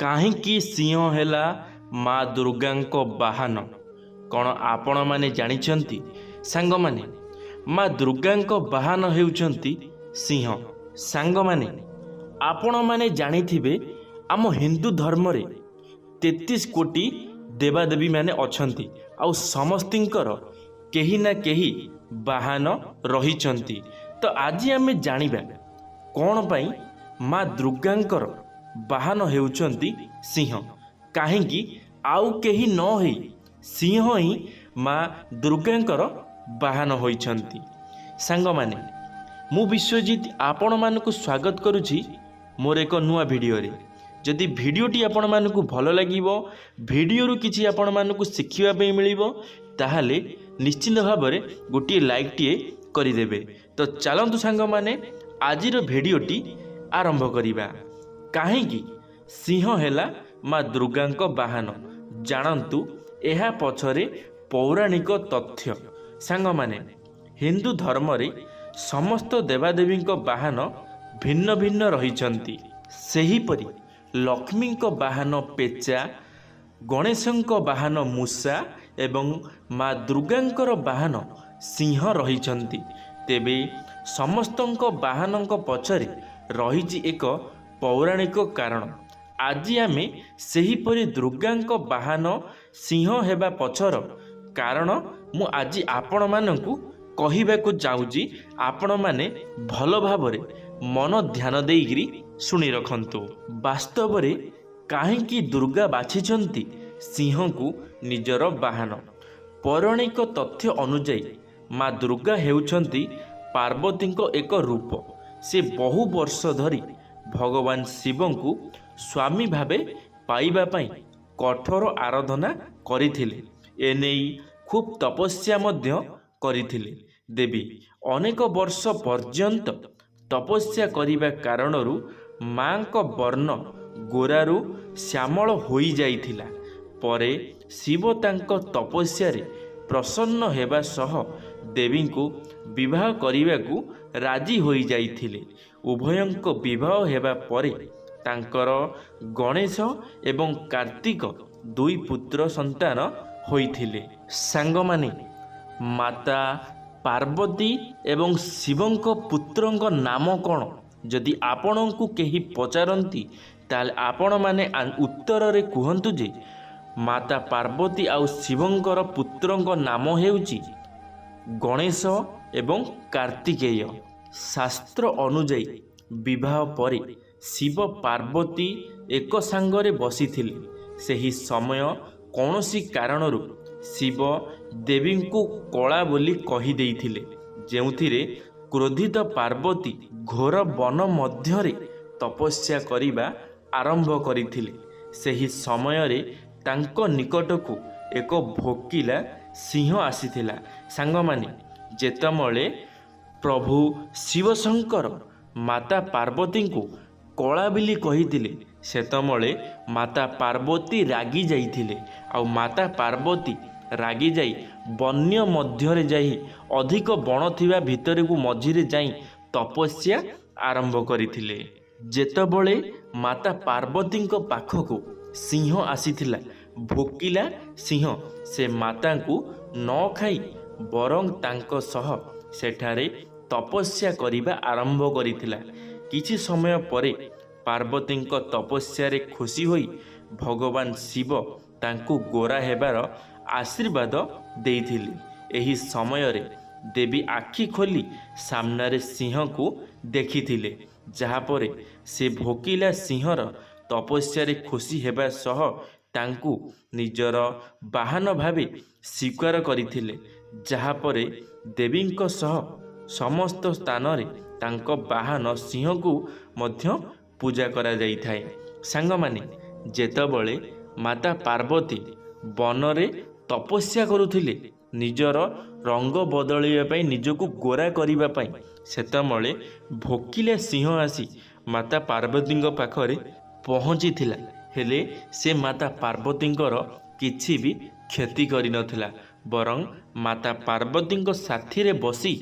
କାହିଁକି ସିଂହ ହେଲା ମା ଦୁର୍ଗାଙ୍କ ବାହନ? କ'ଣ ଆପଣମାନେ ଜାଣିଛନ୍ତି? ସାଙ୍ଗମାନେ, ମା ଦୁର୍ଗାଙ୍କ ବାହନ ହେଉଛନ୍ତି ସିଂହ। ସାଙ୍ଗମାନେ, ଆପଣମାନେ ଜାଣିଥିବେ ଆମ ହିନ୍ଦୁ ଧର୍ମରେ 33 କୋଟି ଦେବାଦେବୀମାନେ ଅଛନ୍ତି, ଆଉ ସମସ୍ତଙ୍କର କେହି ନା କେହି ବାହନ ରହିଛନ୍ତି। ତ ଆଜି ଆମେ ଜାଣିବା କ'ଣ ପାଇଁ ମା ଦୁର୍ଗାଙ୍କର ବାହନ ହେଉଛନ୍ତି ସିଂହ। କାହିଁକି ଆଉ କେହି ନ ହେଇ ସିଂହ ହିଁ ମା ଦୁର୍ଗାଙ୍କର ବାହନ ହୋଇଛନ୍ତି। ସାଙ୍ଗମାନେ, ମୁଁ ବିଶ୍ୱଜିତ ଆପଣମାନଙ୍କୁ ସ୍ୱାଗତ କରୁଛି ମୋର ଏକ ନୂଆ ଭିଡ଼ିଓରେ। ଯଦି ଭିଡ଼ିଓଟି ଆପଣମାନଙ୍କୁ ଭଲ ଲାଗିବ, ଭିଡ଼ିଓରୁ କିଛି ଆପଣମାନଙ୍କୁ ଶିଖିବା ପାଇଁ ମିଳିବ, ତାହେଲେ ନିଶ୍ଚିନ୍ତ ଭାବରେ ଗୋଟିଏ ଲାଇକ୍ଟିଏ କରିଦେବେ। ତ ଚାଲନ୍ତୁ ସାଙ୍ଗମାନେ, ଆଜିର ଭିଡ଼ିଓଟି ଆରମ୍ଭ କରିବା। କାହିଁକି ସିଂହ ହେଲା ମା ଦୁର୍ଗାଙ୍କ ବାହନ, ଜାଣନ୍ତୁ ଏହା ପଛରେ ପୌରାଣିକ ତଥ୍ୟ। ସାଙ୍ଗମାନେ, ହିନ୍ଦୁ ଧର୍ମରେ ସମସ୍ତ ଦେବାଦେବୀଙ୍କ ବାହନ ଭିନ୍ନ ଭିନ୍ନ ରହିଛନ୍ତି। ସେହିପରି ଲକ୍ଷ୍ମୀଙ୍କ ବାହନ ପେଚା, ଗଣେଶଙ୍କ ବାହନ ମୂଷା ଏବଂ ମା ଦୁର୍ଗାଙ୍କର ବାହନ ସିଂହ ରହିଛନ୍ତି। ତେବେ ସମସ୍ତଙ୍କ ବାହନଙ୍କ ପଛରେ ରହିଛି ଏକ ପୌରାଣିକ କାରଣ। ଆଜି ଆମେ ସେହିପରି ଦୁର୍ଗାଙ୍କ ବାହନ ସିଂହ ହେବା ପଛର କାରଣ ମୁଁ ଆଜି ଆପଣମାନଙ୍କୁ କହିବାକୁ ଚାହୁଁଛି। ଆପଣମାନେ ଭଲ ଭାବରେ ମନ ଧ୍ୟାନ ଦେଇକରି ଶୁଣି ରଖନ୍ତୁ। ବାସ୍ତବରେ କାହିଁକି ଦୁର୍ଗା ବାଛିଛନ୍ତି ସିଂହକୁ ନିଜର ବାହନ? ପୌରାଣିକ ତଥ୍ୟ ଅନୁଯାୟୀ ମା ଦୁର୍ଗା ହେଉଛନ୍ତି ପାର୍ବତୀଙ୍କ ଏକ ରୂପ। ସେ ବହୁ ବର୍ଷ ଧରି ଭଗବାନ ଶିବଙ୍କୁ ସ୍ୱାମୀ ଭାବେ ପାଇବା ପାଇଁ କଠୋର ଆରାଧନା କରିଥିଲେ। ଏନେଇ ଖୁବ୍ ତପସ୍ୟା ମଧ୍ୟ କରିଥିଲେ। ଦେବୀ ଅନେକ ବର୍ଷ ପର୍ଯ୍ୟନ୍ତ ତପସ୍ୟା କରିବା କାରଣରୁ ମାଙ୍କ ବର୍ଣ୍ଣ ଗୋରାରୁ ଶ୍ୟାମଳ ହୋଇଯାଇଥିଲା। ପରେ ଶିବ ତାଙ୍କ ତପସ୍ୟାରେ ପ୍ରସନ୍ନ ହେବା ସହ ଦେବୀଙ୍କୁ ବିବାହ କରିବାକୁ ରାଜି ହୋଇଯାଇଥିଲେ। ଉଭୟଙ୍କ ବିବାହ ହେବା ପରେ ତାଙ୍କର ଗଣେଶ ଏବଂ କାର୍ତ୍ତିକ ଦୁଇ ପୁତ୍ର ସନ୍ତାନ ହୋଇଥିଲେ। ସାଙ୍ଗମାନେ, ମାତା ପାର୍ବତୀ ଏବଂ ଶିବଙ୍କ ପୁତ୍ରଙ୍କ ନାମ କ'ଣ? ଯଦି ଆପଣଙ୍କୁ କେହି ପଚାରନ୍ତି, ତାହେଲେ ଆପଣମାନେ ଉତ୍ତରରେ କୁହନ୍ତୁ ଯେ ମାତା ପାର୍ବତୀ ଆଉ ଶିବଙ୍କର ପୁତ୍ରଙ୍କ ନାମ ହେଉଛି ଗଣେଶ ଏବଂ କାର୍ତ୍ତିକେୟ। ଶାସ୍ତ୍ର ଅନୁଯାୟୀ ବିବାହ ପରେ ଶିବ ପାର୍ବତୀ ଏକ ସାଙ୍ଗରେ ବସିଥିଲେ। ସେହି ସମୟ କୌଣସି କାରଣରୁ ଶିବ ଦେବୀଙ୍କୁ କଳା ବୋଲି କହିଦେଇଥିଲେ, ଯେଉଁଥିରେ କ୍ରୋଧିତ ପାର୍ବତୀ ଘୋର ବନ ମଧ୍ୟରେ ତପସ୍ୟା କରିବା ଆରମ୍ଭ କରିଥିଲେ। ସେହି ସମୟରେ ତାଙ୍କ ନିକଟକୁ ଏକ ଭୋକିଲା ସିଂହ ଆସିଥିଲା। ସାଙ୍ଗମାନେ, ଯେତେବେଳେ ପ୍ରଭୁ ଶିବଶଙ୍କର ମାତା ପାର୍ବତୀଙ୍କୁ କଳା ବୋଲି କହିଥିଲେ, ସେତେବେଳେ ମାତା ପାର୍ବତୀ ରାଗି ଯାଇଥିଲେ। ଆଉ ମାତା ପାର୍ବତୀ ରାଗି ଯାଇ ବନ୍ୟ ମଧ୍ୟରେ ଯାଇ ଅଧିକ ବଣ ଥିବା ଭିତରକୁ ମଝିରେ ଯାଇ ତପସ୍ୟା ଆରମ୍ଭ କରିଥିଲେ। ଯେତେବେଳେ ମାତା ପାର୍ବତୀଙ୍କ ପାଖକୁ ସିଂହ ଆସିଥିଲା, ଭୋକିଲା ସିଂହ, ସେ ମାତାଙ୍କୁ ନ ଖାଇ ବରଂ ତାଙ୍କ ସହ ସେଠାରେ ତପସ୍ୟା କରିବା ଆରମ୍ଭ କରିଥିଲା। କିଛି ସମୟ ପରେ ପାର୍ବତୀଙ୍କ ତପସ୍ୟାରେ ଖୁସି ହୋଇ ଭଗବାନ ଶିବ ତାଙ୍କୁ ଗୋରା ହେବାର ଆଶୀର୍ବାଦ ଦେଇଥିଲେ। ଏହି ସମୟରେ ଦେବୀ ଆଖି ଖୋଲି ସାମ୍ନାରେ ସିଂହକୁ ଦେଖିଥିଲେ, ଯାହାପରେ ସେ ଭୋକିଲା ସିଂହର ତପସ୍ୟାରେ ଖୁସି ହେବା ସହ ତାଙ୍କୁ ନିଜର ବାହନ ଭାବେ ସ୍ୱୀକାର କରିଥିଲେ। ଯାହାପରେ ଦେବୀଙ୍କ ସହ ସମସ୍ତ ସ୍ଥାନରେ ତାଙ୍କ ବାହନ ସିଂହକୁ ମଧ୍ୟ ପୂଜା କରାଯାଇଥାଏ। ସାଙ୍ଗମାନେ, ଯେତେବେଳେ ମାତା ପାର୍ବତୀ ବନରେ ତପସ୍ୟା କରୁଥିଲେ ନିଜର ରଙ୍ଗ ବଦଳାଇବା ପାଇଁ, ନିଜକୁ ଗୋରା କରିବା ପାଇଁ, ସେତେବେଳେ ଭୋକିଲା ସିଂହ ଆସି ମାତା ପାର୍ବତୀଙ୍କ ପାଖରେ ପହଞ୍ଚିଥିଲା। ହେଲେ ସେ ମାତା ପାର୍ବତୀଙ୍କର କିଛି ବି କ୍ଷତି କରିନଥିଲା, ବରଂ ମାତା ପାର୍ବତୀଙ୍କ ସାଥିରେ ବସି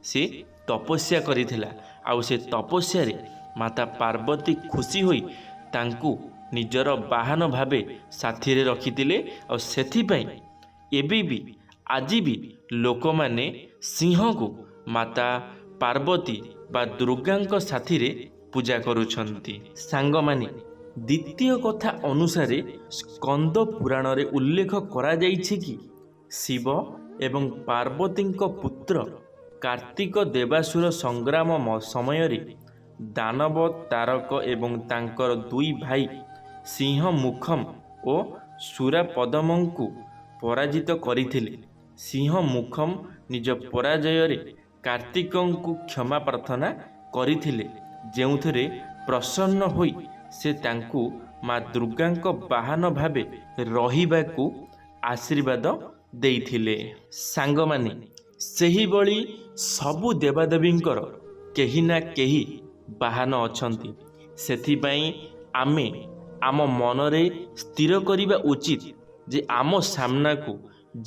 ସେ ତପସ୍ୟା କରିଥିଲା। ଆଉ ସେ ତପସ୍ୟାରେ ମାତା ପାର୍ବତୀ ଖୁସି ହୋଇ ତାଙ୍କୁ ନିଜର ବାହନ ଭାବେ ସାଥିରେ ରଖିଥିଲେ। ଆଉ ସେଥିପାଇଁ ଏବେ ବି ଆଜି ବି ଲୋକମାନେ ସିଂହକୁ ମାତା ପାର୍ବତୀ ବା ଦୁର୍ଗାଙ୍କ ସାଥିରେ ପୂଜା କରୁଛନ୍ତି। ସାଙ୍ଗମାନେ, ଦ୍ୱିତୀୟ କଥା ଅନୁସାରେ ସ୍କନ୍ଦ ପୁରାଣରେ ଉଲ୍ଲେଖ କରାଯାଇଛି କି ଶିବ ଏବଂ ପାର୍ବତୀଙ୍କ ପୁତ୍ର କାର୍ତ୍ତିକ ଦେବାସୁର ସଂଗ୍ରାମ ସମୟରେ ଦାନବ ତାରକ ଏବଂ ତାଙ୍କର ଦୁଇ ଭାଇ ସିଂହ ମୁଖମ ଓ ସୁରାପଦମଙ୍କୁ ପରାଜିତ କରିଥିଲେ। ସିଂହ ମୁଖମ ନିଜ ପରାଜୟରେ କାର୍ତ୍ତିକଙ୍କୁ କ୍ଷମା ପ୍ରାର୍ଥନା କରିଥିଲେ, ଯେଉଁଥିରେ ପ୍ରସନ୍ନ ହୋଇ ସେ ତାଙ୍କୁ ମା ଦୁର୍ଗାଙ୍କ ବାହନ ଭାବେ ରହିବାକୁ ଆଶୀର୍ବାଦ ଦେଇଥିଲେ। ସାଙ୍ଗମାନେ, ସେହିଭଳି ସବୁ ଦେବାଦେବୀଙ୍କର କେହି ନା କେହି ବାହନ ଅଛନ୍ତି। ସେଥିପାଇଁ ଆମେ ଆମ ମନରେ ସ୍ଥିର କରିବା ଉଚିତ ଯେ ଆମ ସାମ୍ନାକୁ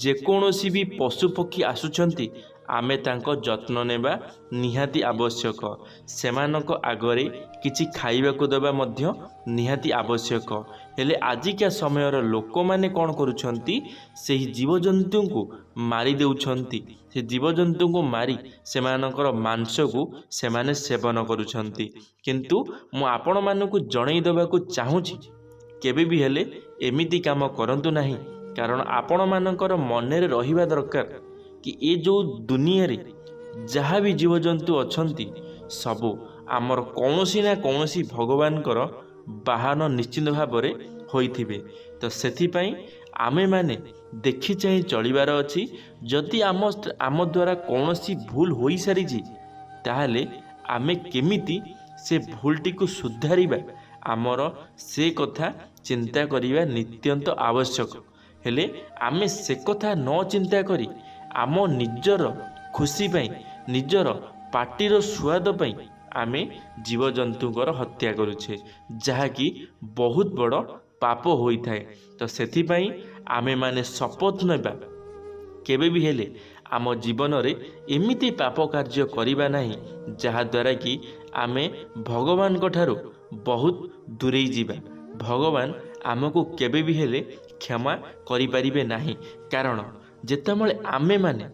ଯେକୌଣସି ବି ପଶୁପକ୍ଷୀ ଆସୁଛନ୍ତି, ଆମେ ତାଙ୍କ ଯତ୍ନ ନେବା ନିହାତି ଆବଶ୍ୟକ। ସେମାନଙ୍କ ଆଗରେ କିଛି ଖାଇବାକୁ ଦେବା ମଧ୍ୟ ନିହାତି ଆବଶ୍ୟକ। ହେଲେ ଆଜିକା ସମୟର ଲୋକମାନେ କ'ଣ କରୁଛନ୍ତି, ସେହି ଜୀବଜନ୍ତୁଙ୍କୁ ମାରି ଦେଉଛନ୍ତି। ସେ ଜୀବଜନ୍ତୁଙ୍କୁ ମାରି ସେମାନଙ୍କର ମାଂସକୁ ସେମାନେ ସେବନ କରୁଛନ୍ତି। କିନ୍ତୁ ମୁଁ ଆପଣମାନଙ୍କୁ ଜଣାଇ ଦେବାକୁ ଚାହୁଁଛି, କେବେ ବି ହେଲେ ଏମିତି କାମ କରନ୍ତୁ ନାହିଁ। କାରଣ ଆପଣମାନଙ୍କର ମନରେ ରହିବା ଦରକାର କି ଏ ଯେଉଁ ଦୁନିଆରେ ଯାହା ବି ଜୀବଜନ୍ତୁ ଅଛନ୍ତି, ସବୁ ଆମର କୌଣସି ନା କୌଣସି ଭଗବାନଙ୍କର ବାହନ ନିଶ୍ଚିନ୍ତ ଭାବରେ ହୋଇଥିବେ। ତ ସେଥିପାଇଁ ଆମେମାନେ ଦେଖି ଚାହିଁ ଚଳିବାର ଅଛି। ଯଦି ଆମ ଦ୍ୱାରା କୌଣସି ଭୁଲ ହୋଇସାରିଛି, ତାହେଲେ ଆମେ କେମିତି ସେ ଭୁଲଟିକୁ ସୁଧାରିବା, ଆମର ସେ କଥା ଚିନ୍ତା କରିବା ନିତ୍ୟନ୍ତ ଆବଶ୍ୟକ। ହେଲେ ଆମେ ସେ କଥା ନ ଚିନ୍ତା କରି ଆମ ନିଜର ଖୁସି ପାଇଁ, ନିଜର ପାଟିର ସୁଆଦ ପାଇଁ ଆମେ ଜୀବଜନ୍ତୁଙ୍କର ହତ୍ୟା କରୁଛେ, ଯାହାକି ବହୁତ ବଡ଼ ପାପ ହୋଇଥାଏ। ତ ସେଥିପାଇଁ ଆମେମାନେ ଶପଥ ନେବା, କେବେ ବି ହେଲେ ଆମ ଜୀବନରେ ଏମିତି ପାପ କାର୍ଯ୍ୟ କରିବା ନାହିଁ ଯାହାଦ୍ୱାରା କି ଆମେ ଭଗବାନଙ୍କ ଠାରୁ ବହୁତ ଦୂରେଇ ଯିବା। ଭଗବାନ ଆମକୁ କେବେ ବି ହେଲେ କ୍ଷମା କରିପାରିବେ ନାହିଁ। କାରଣ ଯେତେବେଳେ ଆମେମାନେ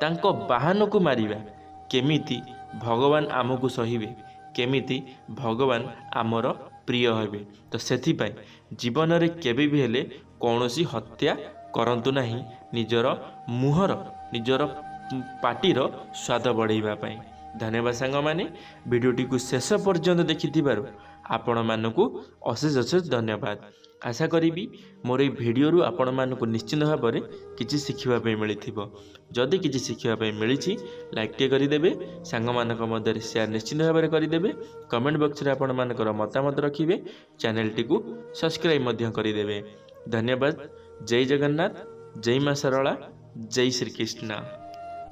ତାଙ୍କ ବାହନକୁ ମାରିବା, କେମିତି ଭଗବାନ ଆମକୁ ସହିବେ, କେମିତି ଭଗବାନ ଆମର ପ୍ରିୟ ହେବେ। ତ ସେଥିପାଇଁ ଜୀବନରେ କେବେ ବି ହେଲେ କୌଣସି ହତ୍ୟା କରନ୍ତୁ ନାହିଁ, ନିଜର ମୁହଁର, ନିଜର ପାଟିର ସ୍ୱାଦ ବଢ଼ାଇବା ପାଇଁ। ଧନ୍ୟବାଦ ସାଙ୍ଗମାନେ, ଭିଡ଼ିଓଟିକୁ ଶେଷ ପର୍ଯ୍ୟନ୍ତ ଦେଖିଥିବାରୁ ଆପଣମାନଙ୍କୁ ଅଶେଷ ଅଶେଷ ଧନ୍ୟବାଦ। ଆଶା କରିବି ମୋର ଏହି ଭିଡ଼ିଓରୁ ଆପଣମାନଙ୍କୁ ନିଶ୍ଚିନ୍ତ ଭାବରେ କିଛି ଶିଖିବା ପାଇଁ ମିଳିଥିବ। ଯଦି କିଛି ଶିଖିବା ପାଇଁ ମିଳିଛି, ଲାଇକ୍ଟିଏ କରିଦେବେ, ସାଙ୍ଗମାନଙ୍କ ମଧ୍ୟରେ ସେୟାର ନିଶ୍ଚିନ୍ତ ଭାବରେ କରିଦେବେ। କମେଣ୍ଟ ବକ୍ସରେ ଆପଣମାନଙ୍କର ମତାମତ ରଖିବେ, ଚ୍ୟାନେଲଟିକୁ ସବସ୍କ୍ରାଇବ୍ ମଧ୍ୟ କରିଦେବେ। ଧନ୍ୟବାଦ। ଜୟ ଜଗନ୍ନାଥ, ଜୟ ମା ଶାରଳା, ଜୟ ଶ୍ରୀକୃଷ୍ଣ।